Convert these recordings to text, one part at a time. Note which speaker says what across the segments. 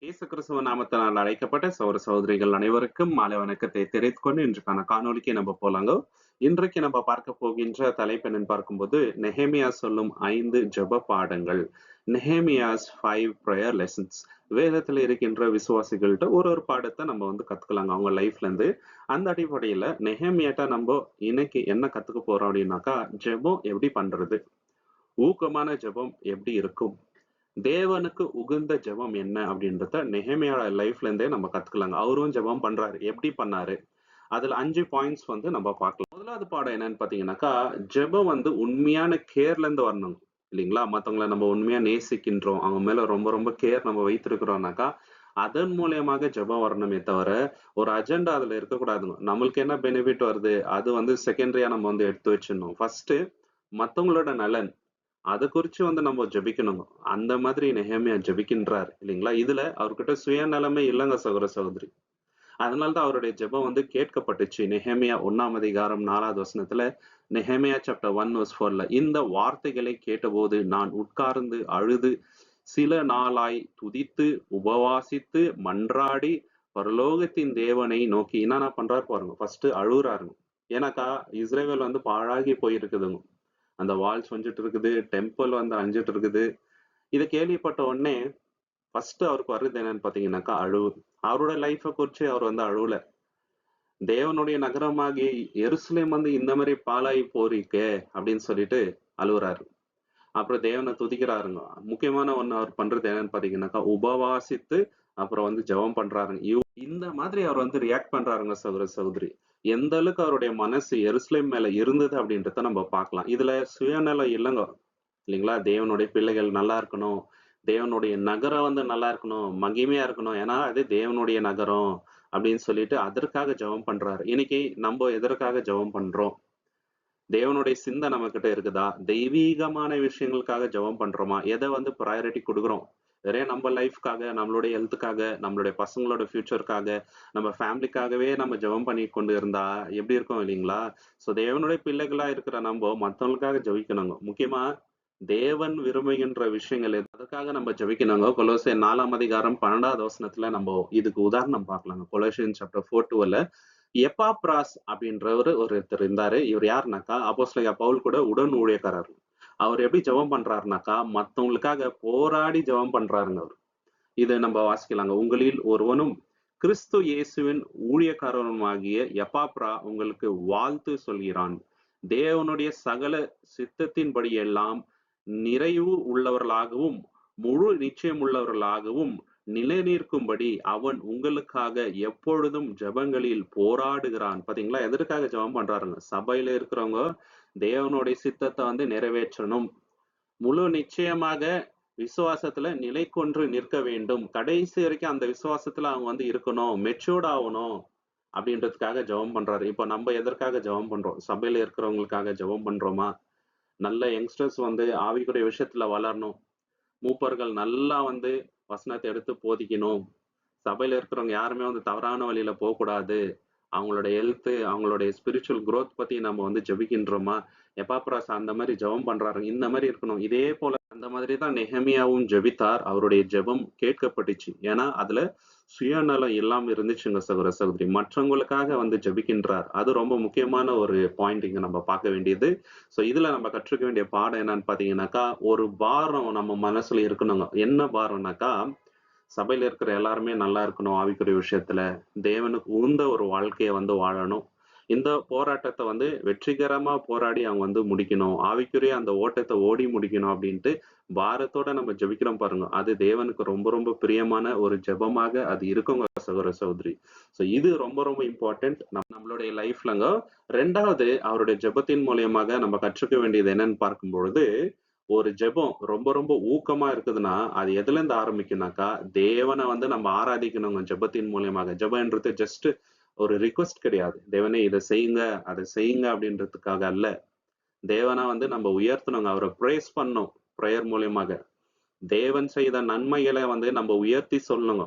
Speaker 1: இயேசு கிறிஸ்துவ நாமத்தினால் அழைக்கப்பட்ட சகோதர சகோதரிகள் அனைவருக்கும் மாலை வணக்கத்தை தெரிவித்துக் கொண்டு இன்றைக்கான காணொளிக்கு நம்ம போலாங்க. இன்றைக்கு நம்ம பார்க்க போகின்ற தலைப்பு என்னன்னு பார்க்கும்போது நெஹேமியா சொல்லும் 5 ஜெப பாடங்கள். நெஹேமியாஸ் 5 பிரேயர் லெசன்ஸ். வேதத்துல இருக்கின்ற விசுவாசிகள்கிட்ட ஒரு பாடத்தை நம்ம கத்துக்கலாங்க அவங்க லைஃப்ல இருந்து. அந்த அடிப்படையில நெஹேமியாட்ட நம்ம இன்னைக்கு என்ன கத்துக்க போறோம் அப்படின்னாக்கா, ஜெபம் எப்படி பண்றது, ஊக்கமான ஜெபம் எப்படி இருக்கும், தேவனுக்கு உகந்த ஜெபம் என்ன அப்படின்றத நெஹேமியாவோட லைஃப்ல இருந்தே நம்ம கத்துக்கலாங்க. அவரும் ஜெபம் பண்றாரு, எப்படி பண்ணாரு, அதுல 5 பாயிண்ட்ஸ் நம்ம பார்க்கலாம். முதலாவது பாடம் என்னன்னு பாத்தீங்கன்னாக்கா, ஜெபம் உண்மையான கேர்ல இருந்து வரணும் இல்லைங்களா. மத்தவங்களை நம்ம உண்மையா நேசிக்கின்றோம், அவங்க மேல ரொம்ப ரொம்ப கேர் நம்ம வைத்திருக்கிறோம்னாக்கா அதன் மூலியமாக ஜெபம் வரணுமே தவிர ஒரு அஜெண்டா அதுல இருக்கக்கூடாதுங்க. நம்மளுக்கு என்ன பெனிஃபிட் வருது அது செகண்டரியா நம்ம எடுத்து வச்சிடணும். ஃபர்ஸ்ட் மத்தவங்களோட நலன் அத குறிச்சு நம்ம ஜெபிக்கணுங்க. அந்த மாதிரி நெஹேமியா ஜெபிக்கின்றார் இல்லைங்களா. இதுல அவர்கிட்ட சுயநலமே இல்லைங்க சகோதர சகோதரி. அதனாலதான் அவருடைய ஜெபம் கேட்கப்பட்டுச்சு. நெஹேமியா 1ஆம் அதிகாரம் 4வது வசனத்துல, நெஹேமியா சாப்டர் 1 verse 4ல, இந்த வார்த்தைகளை கேட்டபோது நான் உட்கார்ந்து அழுது சில நாளாய் துதித்து உபவாசித்து மன்றாடி பரலோகத்தின் தேவனை நோக்கி என்னென்ன பண்றாரு பாருங்க. ஃபர்ஸ்ட் அழுகுறாருங்க. ஏன்னாக்கா இஸ்ரேல் பாழாகி போயிருக்குதுங்க. அந்த வால்ஸ் வந்துட்டு இருக்குது, டெம்பிள் அழிஞ்சிட்டு இருக்குது. இதை கேள்விப்பட்ட உடனே ஃபர்ஸ்ட் அவருக்கு வர்றது என்னன்னு பாத்தீங்கன்னாக்கா அழுவு. அவரோட லைஃப குறிச்சு அவர் அழுவல. தேவனுடைய நகரமாகிய எருசலேம் இந்த மாதிரி பாழாயி போறீக்கே அப்படின்னு சொல்லிட்டு அழுவுறாரு. அப்புறம் தேவனை துதிக்கிறாருங்க. முக்கியமான ஒண்ணு அவர் பண்றது என்னன்னு பாத்தீங்கன்னாக்கா உபவாசித்து அப்புறம் ஜெபம் பண்றாருங்க. இந்த மாதிரி அவர் ரியாக்ட் பண்றாருங்க சகோதர சகோதரி. எந்த அளவுக்கு அவருடைய மனசு எருசலேம் மேல இருந்தது அப்படின்றத நம்ம பார்க்கலாம். இதுல சுயநலம் இல்லைங்க இல்லைங்களா. தேவனுடைய பிள்ளைகள் நல்லா இருக்கணும், தேவனுடைய நகரம் நல்லா இருக்கணும், மகிமையா இருக்கணும், ஏன்னா அது தேவனுடைய நகரம் அப்படின்னு சொல்லிட்டு அதற்காக ஜெபம் பண்றாரு. இன்னைக்கு நம்ம எதற்காக ஜெபம் பண்றோம்? தேவனுடைய சிந்தை நம்ம கிட்ட இருக்குதா? தெய்வீகமான விஷயங்களுக்காக ஜெபம் பண்றோமா? எதை ப்ரையாரிட்டி கொடுக்குறோம்? வேற நம்ம லைஃப்காக, நம்மளுடைய ஹெல்த்துக்காக, நம்மளுடைய பசங்களோட ஃபியூச்சருக்காக, நம்ம ஃபேமிலிக்காகவே நம்ம ஜெபம் பண்ணி கொண்டு இருந்தா எப்படி இருக்கும் இல்லைங்களா. சோ தேவனுடைய பிள்ளைகளா இருக்கிற நம்ம மத்தவங்களுக்காக ஜெபிக்கணுங்க. முக்கியமா தேவன் விரும்புகின்ற விஷயங்கள் அதுக்காக நம்ம ஜெபிக்கணுங்க. கொலோசியர் 4ஆம் அதிகாரம் 12வது வசனத்துல நம்ம இதுக்கு உதாரணம் பார்க்கலாங்க. கொலோசியன் சாப்டர் 4:2ல எப்பாப்ராஸ் அப்படின்றவரு ஒருத்தர் இருந்தாரு. இவர் யாருனாக்கா அப்போஸ்தலனாகிய பவுல் கூட உடன் ஊழியக்காரர். அவர் எப்படி ஜெபம் பண்றாருனாக்கா மத்தவங்களுக்காக போராடி ஜெபம் பண்றாருங்க அவர். இதை நம்ம வாசிக்கலாங்க. உங்களில் ஒருவனும் கிறிஸ்து இயேசுவின் ஊழியக்காரனுமாகிய எப்பாப்ரா உங்களுக்கு வாழ்த்து சொல்கிறான். தேவனுடைய சகல சித்தத்தின்படி எல்லாம் நிறைவு உள்ளவர்களாகவும் முழு நிச்சயம் உள்ளவர்களாகவும் நிலைநிற்கும்படி அவன் உங்களுக்காக எப்பொழுதும் ஜெபங்களில் போராடுகிறான். பாத்தீங்களா, எதற்காக ஜெபம் பண்றாருங்க? சபையில இருக்கிறவங்க தேவனுடைய சித்தத்தை நிறைவேற்றணும், முழு நிச்சயமாக விசுவாசத்துல நிலை கொன்று நிற்க வேண்டும், கடைசி வரைக்கும் அந்த விசுவாசத்துல அவங்க இருக்கணும், மெச்சூர்ட் ஆகணும் அப்படின்றதுக்காக ஜெபம் பண்றாரு. இப்ப நம்ம எதற்காக ஜெபம் பண்றோம்? சபையில இருக்கிறவங்களுக்காக ஜெபம் பண்றோமா? நல்ல யங்ஸ்டர்ஸ் ஆவிக்குரிய விஷயத்துல வளரணும், மூப்பர்கள் நல்லா வசனத்தை எடுத்து போதிக்கணும், சபையில இருக்கிறவங்க யாருமே தவறான வழியில போகக்கூடாது, அவங்களோட ஹெல்த், அவங்களுடைய ஸ்பிரிச்சுவல் growth பத்தி நம்ம ஜெபிக்கின்றோமா? எப்பாப்ராஸ் அந்த மாதிரி ஜெபம் பண்றாரு, இந்த மாதிரி இருக்கணும். இதே போல அந்த மாதிரி தான் நெஹெமியாவும் ஜெபித்தார். அவருடைய ஜெபம் கேட்கப்பட்டுச்சு. ஏன்னா அதுல சுயநலம் இல்லாம இருந்துச்சுங்க சகோதர சகோதரி. மற்றவங்களுக்காக ஜெபிக்கின்றார். அது ரொம்ப முக்கியமான ஒரு பாயிண்ட் இங்க நம்ம பார்க்க வேண்டியது. சோ இதுல நம்ம கற்றுக்க வேண்டிய பாடம் என்னன்னு பாத்தீங்கன்னாக்கா, ஒரு பாரம் நம்ம மனசுல இருக்கணுங்க. என்ன பாரம்னாக்கா, சபையில இருக்கிற எல்லாருமே நல்லா இருக்கணும், ஆவிக்குரிய விஷயத்துல தேவனுக்கு உகந்த ஒரு வாழ்க்கைய வாழணும். இந்த போராட்டத்தை வெற்றிகரமா போராடி அவங்க முடிக்கணும், ஆவிக்குரிய அந்த ஓட்டத்தை ஓடி முடிக்கணும் அப்படின்ட்டு பாரத்தோட நம்ம ஜெபிக்கிறோம் பாருங்க. அது தேவனுக்கு ரொம்ப ரொம்ப பிரியமான ஒரு ஜெபமாக அது இருக்குங்க சகோதர சகோதரி. சோ இது ரொம்ப ரொம்ப இம்பார்ட்டன்ட் நம்மளுடைய லைஃப்லங்க. ரெண்டாவது, அவருடைய ஜெபத்தின் மூலியமாக நம்ம கற்றுக்க வேண்டியது என்னன்னு பார்க்கும் பொழுது, ஒரு ஜெபம் ரொம்ப ரொம்ப ஊக்கமா இருக்குதுன்னா அது எதுல இருந்து ஆரம்பிக்கும்னாக்கா, தேவனை நம்ம ஆராதிக்கணுங்க ஜெபத்தின் மூலியமாக. ஜெபம்ன்றது ஜஸ்ட் ஒரு ரிக்வெஸ்ட் கிடையாது. தேவனே இதை செய்யுங்க அதை செய்யுங்க அப்படின்றதுக்காக அல்ல. தேவனா நம்ம உயர்த்தணுங்க, அவரை பிரேஸ் பண்ணணும் பிரேயர் மூலியமாக. தேவன் செய்த நன்மைகளை நம்ம உயர்த்தி சொல்லணுங்க.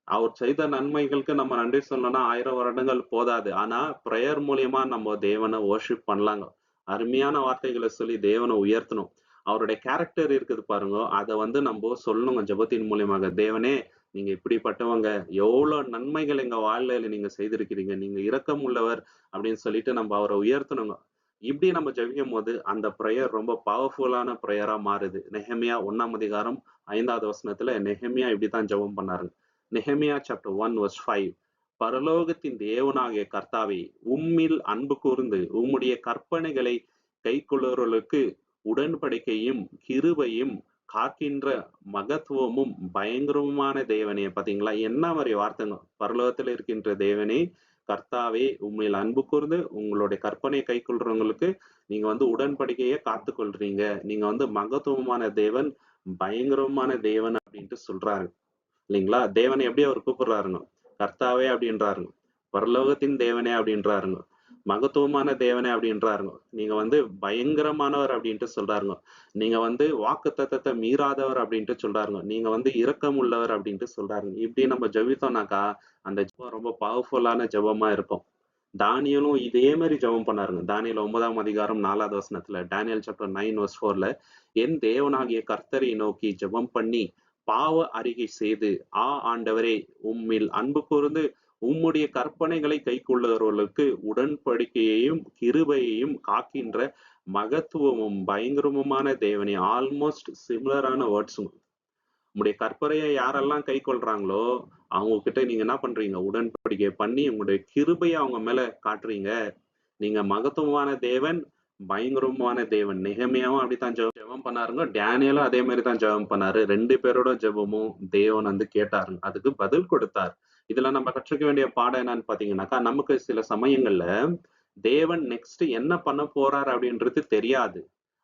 Speaker 1: அவர் செய்த நன்மைகளுக்கு நம்ம நன்றி சொல்லணும்னா 1000 வருடங்கள் போதாது. ஆனா பிரேயர் மூலியமா நம்ம தேவனை வர்ஷிப் பண்ணலாங்க. அருமையான வார்த்தைகளை சொல்லி தேவனை உயர்த்தணும். அவருடைய கேரக்டர் இருக்குது பாருங்க, அதை நம்ம சொல்லணுங்க ஜெபத்தின் மூலியமாக. தேவனே நீங்க இப்படிப்பட்டவங்க, எவ்வளவு நன்மைகள் எங்க வாழ்க்கையில நீங்க செய்திருக்கிறீங்க. நீங்க இரக்கம் உள்ளவர் அப்படின்னு சொல்லிட்டு நம்ம அவரை உயர்த்தணுங்க. இப்படி நம்ம ஜெபிக்கும்போது அந்த பிரேயர் ரொம்ப பவர்ஃபுல்லான பிரேயரா மாறுது. நெகெமியா 1ஆம் அதிகாரம் 5வது வசனத்துல நெகெமியா இப்படித்தான் ஜெபம் பண்ணாரு. நெகெமியா சாப்டர் 1 வெர்ஸ் 5. பரலோகத்தின் தேவனாகிய கர்த்தாவே, உம்மில் அன்பு கூர்ந்து உம்முடைய கற்பனைகளை கைக்கொள்ளுகிறவர்களுக்கு உடன்படிக்கையும் கிருபையும் காக்கின்ற மகத்துவமும் பயங்கரமான தேவனே. பாத்தீங்களா என்ன மாதிரி வார்த்தைங்க. பரலோகத்தில் இருக்கின்ற தேவனே, கர்த்தாவே, உண்மையில் அன்பு கூர்ந்து உங்களுடைய கற்பனை கை கொள்றவங்களுக்கு நீங்க வந்து உடன்படிக்கையை காத்து கொள்றீங்க. நீங்க வந்து மகத்துவமான தேவன், பயங்கரமான தேவன் அப்படின்ட்டு சொல்றாரு இல்லைங்களா. தேவனை எப்படி அவர் கூப்பிடுறாருங்க? கர்த்தாவே அப்படின்றாருங்க, பரலோகத்தின் தேவனே அப்படின்றாருங்க, மகத்துவமான தேவனே அப்படின்றாருங்க, நீங்க வந்து பயங்கரமானவர் அப்படின்ட்டு சொல்றாருங்க, நீங்க வந்து வாக்கு தத்தத்தை மீறாதவர் அப்படின்ட்டு சொல்றாருங்க, நீங்க வந்து இரக்கம் உள்ளவர் அப்படின்ட்டு சொல்றாருங்க. இப்படி நம்ம ஜெபித்தோம்னாக்கா அந்த ஜெபம் ரொம்ப பவர்ஃபுல்லான ஜெபமா இருக்கும். தானியலும் இதே மாதிரி ஜெபம் பண்ணாருங்க. தானியல் 9ஆம் அதிகாரம் 4வது வசனத்துல, டானியல் சாப்டர் 9 வெர்ஸ் 4ல, என் தேவனாகிய கர்த்தரை நோக்கி ஜெபம் பண்ணி பாவ அறிக்கை செய்து, ஆண்டவரே, உம்மில் அன்பு கூர்ந்து உம்முடைய கற்பனைகளை கைக்கொள்ளுகிறவர்களுக்கு உடன்படிக்கையையும் கிருபையையும் காக்கின்ற மகத்துவமும் பயங்கரமுமான தேவனே. ஆல்மோஸ்ட் சிமிலரான வேர்ட்ஸ். உங்களுடைய கற்பனையை யாரெல்லாம் கை கொள்றாங்களோ அவங்க கிட்ட நீங்க என்ன பண்றீங்க? உடன்படிக்கை பண்ணி உங்களுடைய கிருபையை அவங்க மேல காட்டுறீங்க. நீங்க மகத்துவமான தேவன், பயங்கரமான தேவன். நெகெமியாவும் அப்படித்தான் ஜெபம் பண்ணாருங்க. டேனியலும் அதே மாதிரி தான் ஜெபம் பண்ணாரு. 2 பேரோட ஜெபமும் தேவன் வந்து கேட்டாருங்க. அதுக்கு பதில் கொடுத்தார். இதுல நம்ம கற்றுக்க வேண்டிய பாடம் என்னன்னு பாத்தீங்கன்னாக்கா, நமக்கு சில சமயங்கள்ல தேவன் நெக்ஸ்ட் என்ன பண்ண போறார் அப்படின்றது தெரியாது.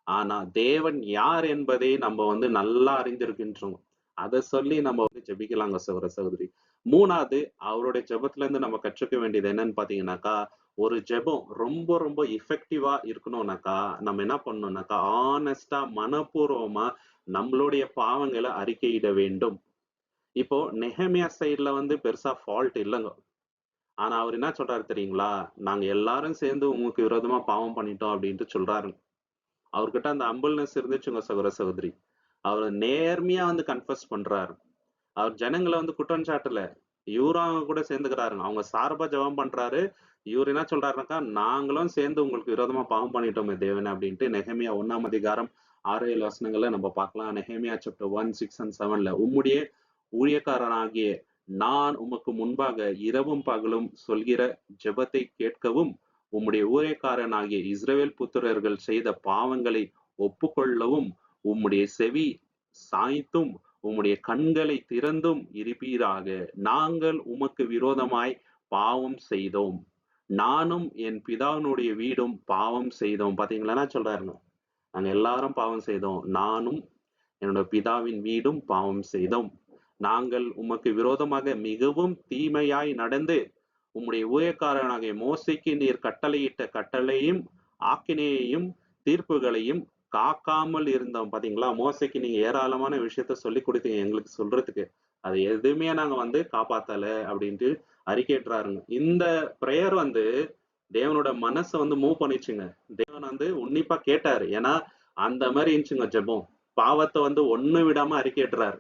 Speaker 1: ஆனா தேவன் யார் என்பதை நம்ம வந்து நல்லா அறிந்திருக்கின்றோம். அதை சொல்லி நம்ம வந்து ஜெபிக்கலாங்க சகோதர சகோதரி. 3வது, அவருடைய ஜெபத்துல இருந்து நம்ம கற்றுக்க வேண்டியது என்னன்னு பாத்தீங்கன்னாக்கா, ஒரு ஜெபம் ரொம்ப ரொம்ப எஃபெக்டிவா இருக்கணும்னாக்கா நம்ம என்ன பண்ணணும்னாக்கா, ஆனஸ்டா மனப்பூர்வமா நம்மளுடைய பாவங்களை அறிக்கையிட வேண்டும். இப்போ நெஹெமியா சைட்ல வந்து பெருசா ஃபால்ட் இல்லைங்க. ஆனா அவர் என்ன சொல்றாரு தெரியுங்களா? நாங்க எல்லாரும் சேர்ந்து உங்களுக்கு விரோதமா பாவம் பண்ணிட்டோம் அப்படின்ட்டு சொல்றாரு. அவர்கிட்ட அந்த அம்பல்னஸ் இருந்துச்சுங்க சகோதர சகோதரி. அவர் நேர்மையா வந்து கன்ஃபஸ் பண்றாரு. அவர் ஜனங்களை வந்து குற்றம் சாட்டல. இவரும் அவங்க கூட சேர்ந்துக்கிறாருங்க. அவங்க சார்பா ஜெபம் பண்றாரு. இவர் என்ன சொல்றாருனாக்கா, நாங்களும் சேர்ந்து உங்களுக்கு விரோதமா பாவம் பண்ணிட்டோமே தேவனே அப்படின்ட்டு. நெகெமியா 1ஆம் அதிகாரம் 6, 7 வசனங்களை நம்ம பார்க்கலாம். நெகெமியா சாப்டர் 1, 6 and 7ல, உம்முடைய ஊழியக்காரனாகிய நான் உமக்கு முன்பாக இரவும் பகலும் சொல்கிற ஜெபத்தை கேட்கவும், உம்முடைய ஊழியக்காரனாகிய இஸ்ரவேல் புத்திரர்கள் செய்த பாவங்களை ஒப்புக்கொள்ளவும் உம்முடைய செவி சாய்த்தும் உம்முடைய கண்களை திறந்தும் இருப்பீராக. நாங்கள் உமக்கு விரோதமாய் பாவம் செய்தோம், நானும் என் பிதாவினுடைய வீடும் பாவம் செய்தோம். பாத்தீங்களா சொல்றாருங்க, நாங்க எல்லாரும் பாவம் செய்தோம், நானும் என்னோட பிதாவின் வீடும் பாவம் செய்தோம். நாங்கள் உமக்கு விரோதமாக மிகவும் தீமையாய் நடந்து உம்முடைய ஊழியக்காரனாகிய மோசேக்கு நீர் கட்டளையிட்ட கட்டளையும் ஆக்கினையையும் தீர்ப்புகளையும் காக்காமல் இருந்தோம். பாத்தீங்களா, மோசைக்கு நீங்க ஏராளமான விஷயத்த சொல்லி கொடுத்தீங்க எங்களுக்கு சொல்றதுக்கு, அது எதுவுமே நாங்க வந்து காப்பாத்தல அப்படின்ட்டு அறிக்கையிட்டுறாருங்க. இந்த பிரேயர் வந்து தேவனோட மனசை வந்து மூவ் பண்ணிச்சுங்க. தேவன் வந்து உன்னிப்பா கேட்டாரு. ஏன்னா அந்த மாதிரி இருந்துச்சுங்க ஜெபம். பாவத்தை வந்து ஒண்ணு விடாம அறிக்கையிட்டுறாரு.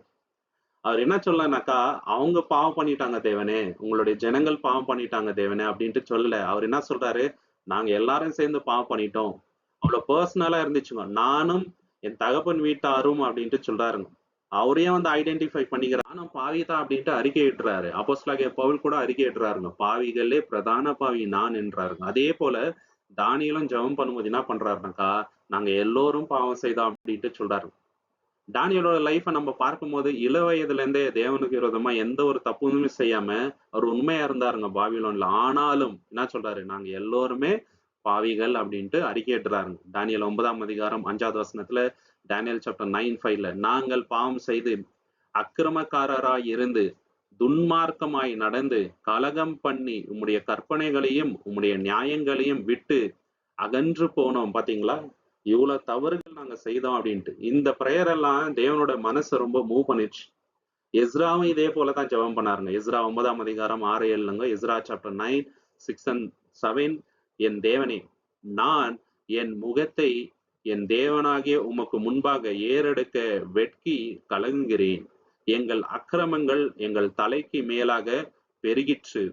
Speaker 1: அவர் என்ன சொல்லனாக்கா, அவங்க பாவம் பண்ணிட்டாங்க தேவனே, உங்களுடைய ஜனங்கள் பாவம் பண்ணிட்டாங்க தேவனே அப்படின்ட்டு சொல்லல. அவர் என்ன சொல்றாரு, நாங்க எல்லாரும் சேர்ந்து பாவம் பண்ணிட்டோம். அவ்வளவு பர்சனலா இருந்துச்சுங்க. நானும் என் தகப்பன் வீட்டாரும் அப்படின்ட்டு சொல்றாருங்க. அவரையும் வந்து ஐடென்டிஃபை பண்ணிக்கிறார். நானும் பாவிதான் அப்படின்ட்டு அறிக்கையிடுறாரு. அப்போஸ்தலனாகிய பவுல் கூட அறிக்கையிடுறாருங்க. பாவிகளே பிரதான பாவி நான் என்றாருங்க. அதே போல தானியேலும் ஜெபம் பண்ணும்போது என்ன பண்றாருனாக்கா, நாங்க எல்லோரும் பாவம் செய்தோம் அப்படின்ட்டு சொல்றாரு. தானியேலோட லைஃபை நம்ம பார்க்கும்போது இள வயதுல இருந்தே தேவனுக்கு விரோதமா எந்த ஒரு தப்புமே செய்யாம அவர் உண்மையா இருந்தாருங்க பாபிலோன்ல. ஆனாலும் என்ன சொல்றாரு, நாங்க எல்லோருமே பாவிகள் அப்படின்ட்டு அறிக்கையிடுறாருங்க. தானியேல் 9ஆம் அதிகாரம் 5வது வசனத்துல, டானியல் சாப்டர் 9:5ல, நாங்கள் பாவம் செய்து அக்கிரமக்காரராய் இருந்து துன்மார்க்கமாய் நடந்து கலகம் பண்ணி உம்முடைய கற்பனைகளையும் உம்முடைய நியாயங்களையும் விட்டு அகன்று போனோம். பாத்தீங்களா, இவ்வளவு தவறுகள் நாங்க செய்தோம் அப்படின்ட்டு. இந்த பிரேயர் எல்லாம் தேவனோட மனசை ரொம்ப மூவ் பண்ணிடுச்சு. எஸ்ராவும் இதே போலதான் ஜெபம் பண்ணாருங்க. எஸ்ரா 9ஆம் அதிகாரம் 6, 7ங்க. Ezra chapter 9, 6 and 7. என் தேவனே, நான் என் முகத்தை என் தேவனாகிய உமக்கு முன்பாக ஏறெடுக்க வெட்கி கலங்குகிறேன். எங்கள் அக்கிரமங்கள் எங்கள் தலைக்கு மேலாக பெருகிற்று.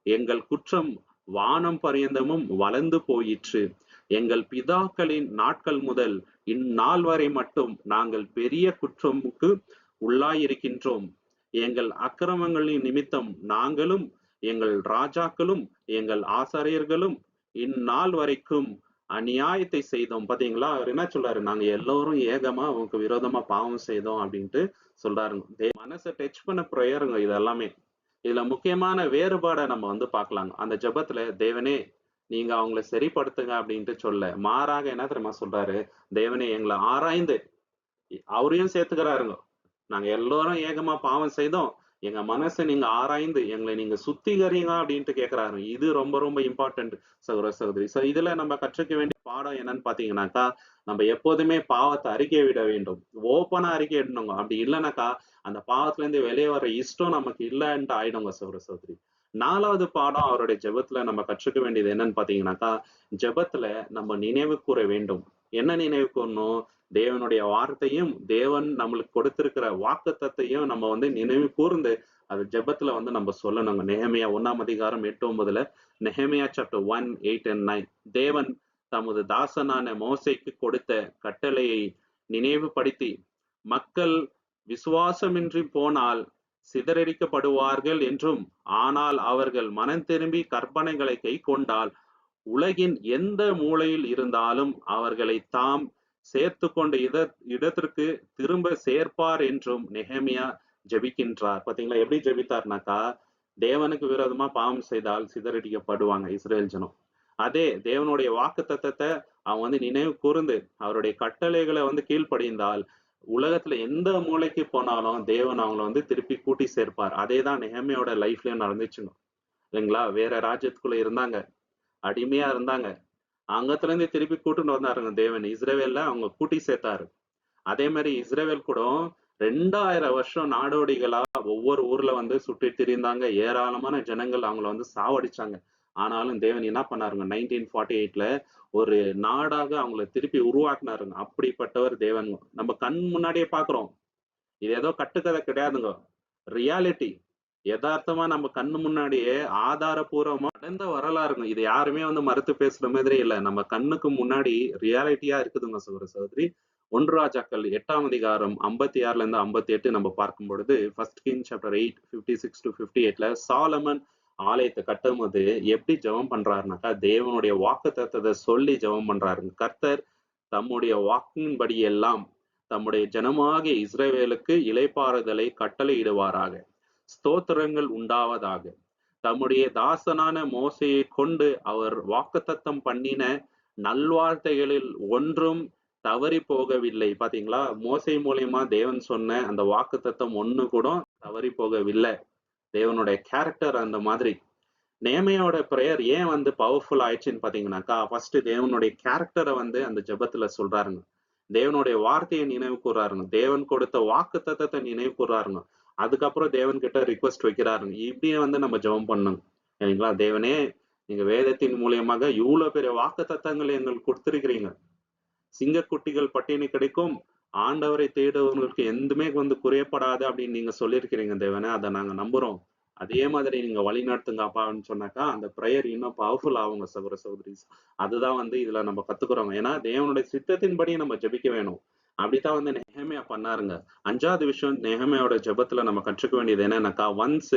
Speaker 1: எங்கள் குற்றம் வானம் பரியந்தமும் வளர்ந்து போயிற்று. எங்கள் பிதாக்களின் நாட்கள் முதல் இந்நாள் வரை மட்டும் நாங்கள் பெரிய குற்றமுக்கு உள்ளாயிருக்கின்றோம். எங்கள் அக்கிரமங்களின் நிமித்தம் நாங்களும் எங்கள் ராஜாக்களும் எங்கள் ஆசாரியர்களும் இந்நாள் வரைக்கும் அநியாயத்தை செய்தோம். பாத்தீங்களா, அவர் என்ன சொல்றாரு, நாங்க எல்லோரும் ஏகமா அவங்களுக்கு விரோதமா பாவம் செய்தோம் அப்படின்ட்டு சொல்றாருங்க. மனசை டச் பண்ண ப்ரேயருங்க இது எல்லாமே. இதுல முக்கியமான வேறுபாடை நம்ம வந்து பார்க்கலாங்க. அந்த ஜெபத்துல தேவனே நீங்க அவங்கள சரிப்படுத்துங்க அப்படின்ட்டு சொல்ல, மாறாக என்ன தெரியுமா சொல்றாரு, தேவனே எங்களை ஆராய்ந்து, அவரையும் சேர்த்துக்கிறாருங்க. நாங்க எல்லாரும் ஏகமா பாவம் செய்தோம், எங்க மனசை நீங்க ஆராய்ந்து எங்களை நீங்க சுத்திகரிங்க அப்படின்ட்டு கேட்கிறாரு. இது ரொம்ப ரொம்ப இம்பார்ட்டன்ட் சகோதர சகோதரி. சோ இதுல நம்ம கற்றுக்க வேண்டிய பாடம் என்னன்னு பாத்தீங்கன்னாக்கா, நம்ம எப்போதுமே பாவத்தை அறிக்கை விட வேண்டும். ஓப்பனா அறிக்கை இடணுங்க. அப்படி இல்லைனாக்கா அந்த பாவத்துல இருந்து வெளியே வர இஷ்டம் நமக்கு இல்லைன்ட்டு ஆயிடுங்க சகோதர சகோதரி. 4வது பாடம் அவருடைய ஜெபத்துல நம்ம கற்றுக்க வேண்டியது என்னன்னு பாத்தீங்கன்னாக்கா, ஜெபத்துல நம்ம நினைவு கூற வேண்டும். என்ன நினைவு கூறணும்? தேவனுடைய வார்த்தையும் தேவன் நம்மளுக்கு கொடுத்திருக்கிற வாக்குத்தத்தையும் நம்ம வந்து நினைவு கூர்ந்து அது ஜெபத்துல வந்து நம்ம சொல்லணுங்க. நெகேமியா 1ஆம் அதிகாரம் 8-9 நெகேமியா சாப்டர் 1, 8 and 9 தேவன் தமது தாசனான மோசேக்கு கொடுத்த கட்டளையை நினைவுபடுத்தி, மக்கள் விசுவாசமின்றி போனால் சிதறடிக்கப்படுவார்கள் என்றும், ஆனால் அவர்கள் மனம் திரும்பி கற்பனைகளை கை கொண்டால் உலகின் எந்த மூலையில் இருந்தாலும் அவர்களை தாம் சேர்த்து கொண்ட இடத்திற்கு திரும்ப சேர்ப்பார் என்றும் நெகேமியா ஜெபிக்கின்றார். பாத்தீங்களா எப்படி ஜெபித்தார்னாக்கா, தேவனுக்கு விரோதமா பாவம் செய்தால் சிதறடிக்கப்படுவாங்க இஸ்ரேல் ஜனம். அதே தேவனுடைய வாக்கு தத்தத்தை அவங்க வந்து நினைவு கூர்ந்து அவருடைய கட்டளைகளை வந்து கீழ்ப்படிந்தால் உலகத்துல எந்த மூலைக்கு போனாலும் தேவன் அவங்கள வந்து திருப்பி கூட்டி சேர்ப்பார். அதேதான் நெகேமியாவோட லைஃப்லயும் நடந்துச்சுங்க இல்லைங்களா. வேற ராஜ்யத்துக்குள்ள இருந்தாங்க, அடிமையா இருந்தாங்க, அங்கத்துல இருந்து திருப்பி கூட்டுன்னு வந்தாருங்க தேவன். இஸ்ரேவேல்ல அவங்க கூட்டி சேர்த்தாரு. அதே மாதிரி இஸ்ரேவேல் கூட 2000 வருஷம் நாடோடிகளா ஒவ்வொரு ஊர்ல வந்து சுற்றி திரிந்தாங்க. ஏராளமான ஜனங்கள் அவங்கள வந்து சாவடிச்சாங்க. ஆனாலும் தேவன் என்ன பண்ணாருங்க, 1948ல ஒரு நாடாக அவங்கள திருப்பி உருவாக்குனாருங்க. அப்படிப்பட்டவர் தேவன். நம்ம கண் முன்னாடியே பாக்குறோம். இது ஏதோ கட்டுக்கதை கிடையாதுங்க, ரியாலிட்டி. யதார்த்தமா நம்ம கண்ணு முன்னாடியே ஆதாரபூர்வமா நடந்த வரலாறுங்க. இது யாருமே வந்து மறுத்து பேசுற மாதிரி இல்ல. நம்ம கண்ணுக்கு முன்னாடி ரியாலிட்டியா இருக்குதுங்க சகோதர சகோதரி. 1 ராஜாக்கள் 8ஆம் அதிகாரம் 56ல இருந்து 58 நம்ம பார்க்கும் பொழுது, ஃபர்ஸ்ட் கிங் சாப்டர் 8, 56-58ல சாலமன் ஆலயத்தை கட்டும் போது எப்படி ஜெபம் பண்றாருனாக்கா, தேவனுடைய வாக்குத்தத்தத்தை சொல்லி ஜெபம் பண்றாருங்க. கர்த்தர் தம்முடைய வாக்கின்படி எல்லாம் தம்முடைய ஜனமாகிய இஸ்ரவேலுக்கு இளைப்பாறுதலை கட்டளையிடுவாராக. ஸ்தோத்திரங்கள் உண்டாவதாக. தம்முடைய தாசனான மோசையை கொண்டு அவர் வாக்குத்தத்தம் பண்ணின நல்வார்த்தைகளில் ஒன்றும் தவறி போகவில்லை. பாத்தீங்களா, மோசை மூலியமா தேவன் சொன்ன அந்த வாக்குத்தத்தம் ஒண்ணு கூட தவறி போகவில்லை. தேவனுடைய கேரக்டர் அந்த மாதிரி. நேமையோட பிரேயர் ஏன் வந்து பவர்ஃபுல் ஆயிடுச்சுன்னு பாத்தீங்கன்னாக்கா, ஃபர்ஸ்ட் தேவனுடைய கேரக்டரை வந்து அந்த ஜெபத்துல சொல்றாருங்க. தேவனுடைய வார்த்தையை நினைவு கூறாருங்க. தேவன் கொடுத்த வாக்கு தத்தத்தை நினைவு கூறாருங்க. அதுக்கப்புறம் தேவன் கிட்ட ரிக்வெஸ்ட் வைக்கிறாருங்க. இப்படியே வந்து நம்ம ஜெபம் பண்ணணும் சரிங்களா. தேவனே, நீங்க வேதத்தின் மூலியமாக இவ்வளவு பெரிய வாக்கு தத்தங்களை எங்களுக்கு கொடுத்திருக்கிறீங்க. சிங்கக்குட்டிகள் பட்டினி கிடைக்கும், ஆண்டவரை தேடுவவங்களுக்கு எதுவுமே வந்து குறையப்படாது அப்படின்னு நீங்க சொல்லியிருக்கிறீங்க தேவனே. அதை நாங்க நம்புறோம். அதே மாதிரி நீங்க வழி நடத்துங்க அப்பான்னு சொன்னாக்கா அந்த ப்ரேயர் இன்னும் பவர்ஃபுல் ஆகுங்க சகோதர சகோதரிஸ். அதுதான் வந்து இதுல நம்ம கத்துக்கிறோம். ஏன்னா தேவனுடைய சித்தத்தின்படி நம்ம ஜெபிக்க வேணும். அப்படித்தான் வந்து நெகேமியா பண்ணாருங்க. 5வது விஷயம் நெகேமியாவோட ஜெபத்துல நம்ம கற்றுக்க வேண்டியது என்னன்னாக்கா, ஒன்ஸ்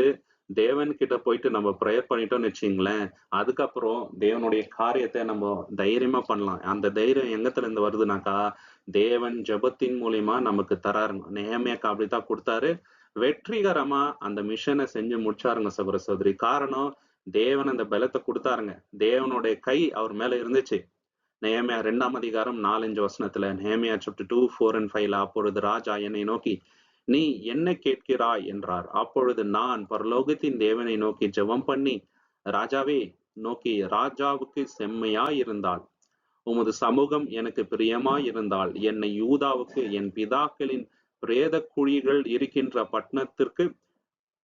Speaker 1: தேவன் கிட்ட போயிட்டு நம்ம ப்ரேயர் பண்ணிட்டோம்னு வச்சுங்களேன், அதுக்கப்புறம் தேவனுடைய காரியத்தை நம்ம தைரியமா பண்ணலாம். அந்த தைரியம் எங்கத்துல இருந்து வருதுனாக்கா, தேவன் ஜெபத்தின் மூலியமா நமக்கு தராருங்க. நெகேமியாக்கு அப்படித்தான் கொடுத்தாரு. வெற்றிகரமா அந்த மிஷனை செஞ்சு முடிச்சாருங்க சகோதர சகோதரி. காரணம், தேவன் அந்த பலத்தை கொடுத்தாருங்க. தேவனுடைய கை அவர் மேல இருந்துச்சு. நெகேமியா 2ஆம் அதிகாரம் 4-5 வசனத்துல, நெகேமியா சாப்டர் 2, 4 and 5ல, அப்பொழுது ராஜா என்னை நோக்கி, நீ என்ன கேட்கிறாய் என்றார். அப்பொழுது நான் பரலோகத்தின் தேவனை நோக்கி ஜெபம் பண்ணி, ராஜாவே நோக்கி, ராஜாவுக்கு செம்மையாய் இருந்தால், உமது சமூகம் எனக்கு பிரியமாய் இருந்தால், என்னை யூதாவுக்கு என் பிதாக்களின் பிரேத குழிகள் இருக்கின்ற பட்டணத்திற்கு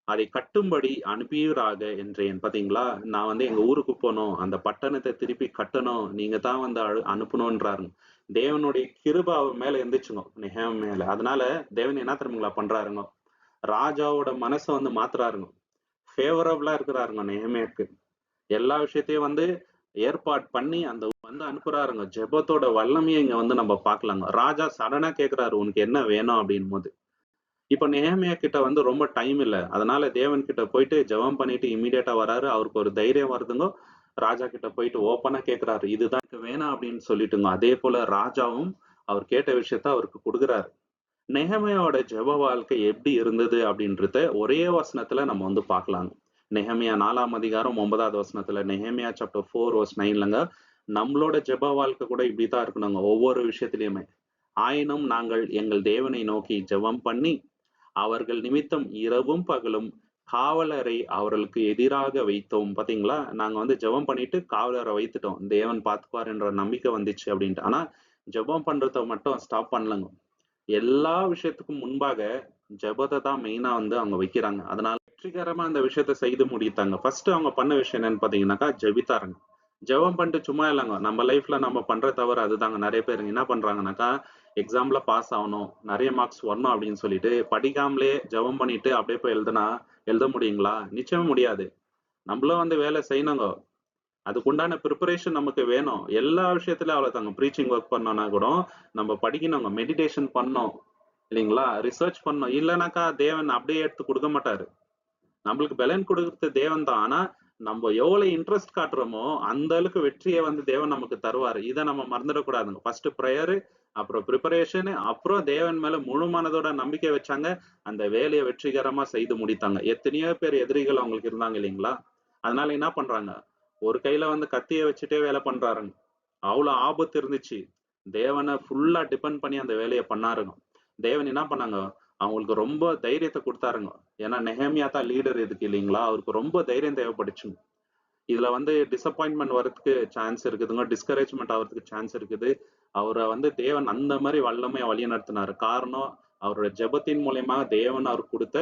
Speaker 1: அதை கட்டும்படி அனுப்பியவராக என்றேன். பாத்தீங்களா, நான் வந்து எங்க ஊருக்கு போனோம், அந்த பட்டணத்தை திருப்பி கட்டணும், நீங்க தான் வந்து அனுப்பணும்ன்றாரு. தேவனுடைய கிருபை அவர் மேல இருந்துச்சுங்க, நெகேமியா மேல. அதனால தேவன் என்ன தெரியுங்களா பண்றாருங்க, ராஜாவோட மனச வந்து மாத்துறாருங்க. ஃபேவரபிளா இருக்கிறாருங்க நெகேமியாக்கு. எல்லா விஷயத்தையும் வந்து ஏற்பாடு பண்ணி அந்த வந்து அனுப்புறாருங்க. ஜெபத்தோட வல்லமைய இங்க வந்து நம்ம பார்க்கலாங்க. ராஜா சடனா கேட்கிறாரு, "உனக்கு என்ன வேணும்?" அப்படின்னும்போது. இப்ப நெகேமியா கிட்ட வந்து ரொம்ப டைம் இல்ல. அதனால தேவன் கிட்ட போயிட்டு ஜெபம் பண்ணிட்டு இம்மீடியேட்டா வராரு. அவருக்கு ஒரு தைரியம் வருதுங்க. ராஜா கிட்ட போயிட்டு ஓப்பனா கேட்கிறாரு. "இதுதான் எனக்கு வேணும்" அப்படின்னு சொல்லிட்டுங்க. அதே போல ராஜாவும் அவர் கேட்ட விஷயத்த அவருக்கு குடுக்குறாரு. நெகேமியாவோட ஜெப வாழ்க்கை எப்படி இருந்தது அப்படின்றத ஒரே வசனத்துல நம்ம வந்து பார்க்கலாங்க. நெகேமியா 4ஆம் அதிகாரம் 9வது வசனத்துல நெகேமியா சாப்டர் 4 வெர்ஸ் 9லங்க நம்மளோட ஜெப வாழ்க்கை கூட இப்படித்தான் இருக்கணுங்க. ஒவ்வொரு விஷயத்திலயுமே. ஆயினும் நாங்கள் எங்கள் தேவனை நோக்கி ஜெபம் பண்ணி அவர்கள் நிமித்தம் இரவும் பகலும் காவலரை அவர்களுக்கு எதிராக வைத்தோம். பாத்தீங்களா? நாங்க வந்து ஜெபம் பண்ணிட்டு காவலரை வைத்துட்டோம். தேவன் பார்த்துப்பாருன்ற நம்பிக்கை வந்துச்சு அப்படின்ட்டு. ஆனா ஜெபம் பண்றத மட்டும் ஸ்டாப் பண்ணலங்க. எல்லா விஷயத்துக்கும் முன்பாக ஜெபத்த தான் மெயினா வந்து அவங்க வைக்கிறாங்க. அதனால வெற்றிகரமா அந்த விஷயத்த செய்து முடித்தாங்க. ஃபர்ஸ்ட் அவங்க பண்ண விஷயம் என்னன்னு பாத்தீங்கன்னாக்கா, ஜெபித்தாருங்க. ஜெபம் பண்ணிட்டு சும்மா இல்லங்க. நம்ம லைஃப்ல நம்ம பண்ற தவறு அதுதாங்க. நெறைய பேர் என்ன பண்றாங்கன்னாக்கா, எக்ஸாம்ல பாஸ் ஆவணும், நெறைய மார்க்ஸ் வரணும் அப்படின்னு சொல்லிட்டு, படிக்காமலே ஜெபம் பண்ணிட்டு அப்படியே போய் எழுதுனா, எழுத முடியுங்களா? நிச்சயமா முடியாது. நம்மளும் வந்து வேலை செய்யணுங்க. அதுக்குண்டான பிரிப்பரேஷன் நமக்கு வேணும். எல்லா விஷயத்துலயும் அவ்வளவுதாங்க. பிரீச்சிங் ஒர்க் பண்ணோம்னா கூட, நம்ம படிக்கணுங்க. மெடிடேஷன் பண்ணணும். இல்லைங்களா? ரிசர்ச் பண்ணணும். இல்லனாக்கா தேவன் அப்படியே எடுத்து குடுக்க மாட்டாரு. நம்மளுக்கு பலன் குடுக்குறது தேவன் தான். ஆனா, நம்ம எவ்வளவு இன்ட்ரெஸ்ட் காட்டுறோமோ, அந்த அளவுக்கு வெற்றிய வந்து தேவன் நமக்கு தருவாரு. இத நம்ம மறந்துடக்கூடாதுங்க. ஃபர்ஸ்ட் பிரேயரு, அப்புறம் பிரிப்பரேஷனு, அப்புறம் தேவன் மேல முழு மனதோட நம்பிக்கை வச்சாங்க. அந்த வேலைய வெற்றிகரமா செய்து முடித்தாங்க. எத்தனையோ பேர் எதிரிகள் அவங்களுக்கு இருந்தாங்க இல்லைங்களா? அதனால என்ன பண்றாங்க? ஒரு கையில வந்து கத்திய வச்சுட்டே வேலை பண்றாருங்க. அவ்வளவு ஆபத்து இருந்துச்சு. தேவன ஃபுல்லா டிபெண்ட் பண்ணி அந்த வேலைய பண்ணாருங்க. தேவன் என்ன பண்ணாங்க? அவங்களுக்கு ரொம்ப தைரியத்த குடுத்தாருங்க. ஏன்னா நெகேமியா தான் லீடர் இதுக்கு இல்லைங்களா? அவருக்கு ரொம்ப தைரியம் தேவைப்பட்டுச்சுங்க. இதுல வந்து டிசப்பாயின்ட்மென்ட் வரதுக்கு சான்ஸ் இருக்குதுங்க. டிஸ்கரேஜ்மென்ட் ஆவறதுக்கு சான்ஸ் இருக்குது. அவர வந்து தேவன் அந்த மாரி வல்லமையா வழிநடத்தினாரு. காரணம், அவரோட ஜெபத்தின் மூலியமா தேவன் அவருக்கு குடுத்த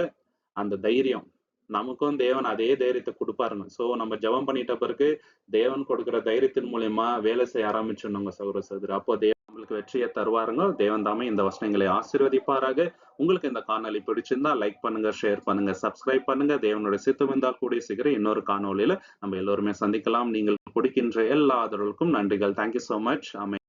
Speaker 1: அந்த தைரியம். நமக்கும் தேவன் அதே தைரியத்த குடுப்பாருங்க. சோ நம்ம ஜெபம் பண்ணிட்ட பிறகு, தேவன் கொடுக்கிற தைரியத்தின் மூலியமா வேலை செய்ய ஆரம்பிச்சுடணுங்க சகோதர சகோதரி. அப்போ தேவன் நம்மளுக்கு வெற்றிய தருவாருங்க. தேவன் தாமே இந்த வசனங்களை ஆசீர்வதிப்பாராக. உங்களுக்கு இந்த காணொளி பிடிச்சிருந்தா லைக் பண்ணுங்க, ஷேர் பண்ணுங்க, சப்ஸ்கிரைப் பண்ணுங்க. தேவனுடைய சித்தம் இருந்தால் கூடிய சீக்கிரம் இன்னொரு காணொளியில நம்ம எல்லோருமே சந்திக்கலாம். நீங்கள் கொடுக்கின்ற எல்லா ஆதரவுக்கும் நன்றிகள். Thank you so much. Amen.